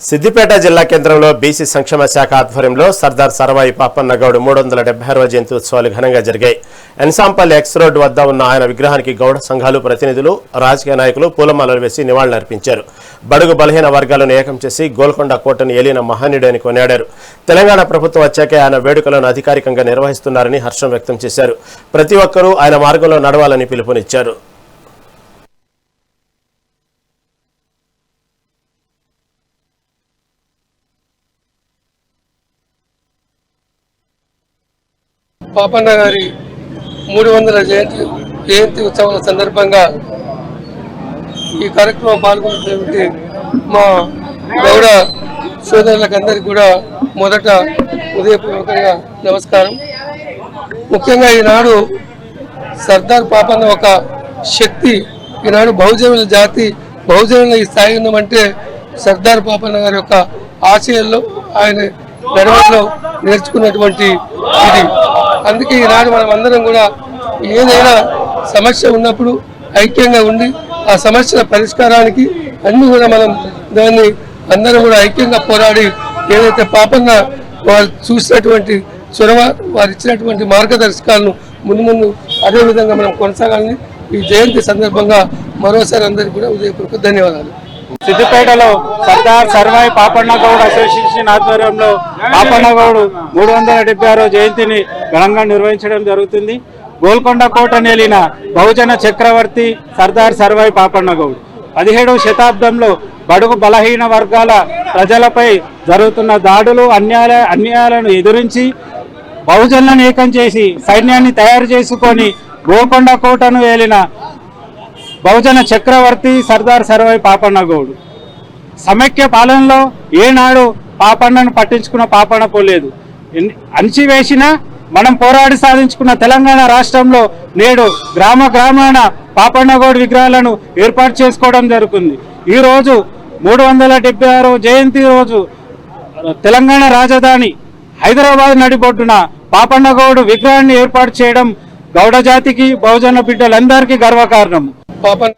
సిద్దిపేట జిల్లా కేంద్రంలో బీసీ సంక్షేమ శాఖ ఆధ్వర్యంలో సర్దార్ సర్వాయి పాపన్న గౌడ్ 376వ జయంతి ఉత్సవాలు ఘనంగా జరిగాయి. ఎన్సాంపల్ ఎక్స్ రోడ్ వద్ద ఉన్న ఆయన విగ్రహానికి గౌడ సంఘాలు ప్రతినిధులు, రాజకీయ నాయకులు పూలమాలలు వేసి నివాళులర్పించారు. బడుగు బలహీన వర్గాలను ఏకం చేసి గోల్కొండ కోటను ఏలిన మహనీయుడని కొనియాడారు. తెలంగాణ ప్రభుత్వం వచ్చాకే ఆయన వేడుకలను అధికారికంగా నిర్వహిస్తున్నారని హర్షం వ్యక్తం చేశారు. ప్రతి ఒక్కరూ ఆయన మార్గంలో నడవాలని పిలుపునిచ్చారు. పాపన్న గారి 300 జయంతి ఉత్సవాల సందర్భంగా ఈ కార్యక్రమం పాల్గొన్నటువంటి మా గౌడ సోదరులకు అందరికీ కూడా మొదట హృదయపూర్వకంగా నమస్కారం. ముఖ్యంగా ఈనాడు సర్దార్ పాపన్న ఒక శక్తి. ఈనాడు బహుజనుల జాతి, బహుజనుల ఈ స్థాయి ఉన్నామంటే సర్దార్ పాపన్న గారి యొక్క ఆశయాల్లో, ఆయన నడవడిలో నేర్చుకున్నటువంటి ఇది. అందుకే ఈనాడు మనం అందరం కూడా ఏదైనా సమస్య ఉన్నప్పుడు ఐక్యంగా ఉండి ఆ సమస్యల పరిష్కారానికి అన్ని కూడా మనం దాన్ని అందరం కూడా ఐక్యంగా పోరాడి ఏదైతే పాపన్న వారు చూసినటువంటి చొరవ, వారు ఇచ్చినటువంటి మార్గదర్శకాలను ముందు అదేవిధంగా మనం కొనసాగాలని ఈ జయంతి సందర్భంగా మరోసారి అందరికీ కూడా హృదయపూర్వక ధన్యవాదాలు. సిద్దిపేటలో సర్దార్ సర్వాయి పాపన్న గౌడ్ అసోసియేషన్ ఆధ్వర్యంలో పాపన్న గౌడ్ 376వ జయంతిని ఘనంగా నిర్వహించడం జరుగుతుంది. గోల్కొండ కోట నేలిన బహుజన చక్రవర్తి సర్దార్ సర్వాయి పాపన్న గౌడ్ 17వ శతాబ్దంలో బడుగు బలహీన వర్గాల ప్రజలపై జరుగుతున్న దాడులు, అన్యాయాలను ఎదురించి బహుజనులను ఏకం చేసి సైన్యాన్ని తయారు చేసుకొని గోల్కొండ కోటను ఏలిన బహుజన చక్రవర్తి సర్దార్ సర్వాయి పాపన్న గౌడ్. సమైక్య పాలనలో ఏనాడు పాపన్నను పట్టించుకున్న పాపన్న పోలేదు. అణిచివేసిన మనం పోరాడి సాధించుకున్న తెలంగాణ రాష్ట్రంలో నేడు గ్రామాన పాపన్న గౌడ్ విగ్రహాలను ఏర్పాటు చేసుకోవడం జరుగుతుంది. ఈరోజు 376వ జయంతి రోజు తెలంగాణ రాజధాని హైదరాబాద్ నడిబొడ్డున పాపన్న గౌడ్ విగ్రహాన్ని ఏర్పాటు చేయడం గౌడ జాతికి, బహుజన బిడ్డలందరికీ గర్వకారణం. పాపన్న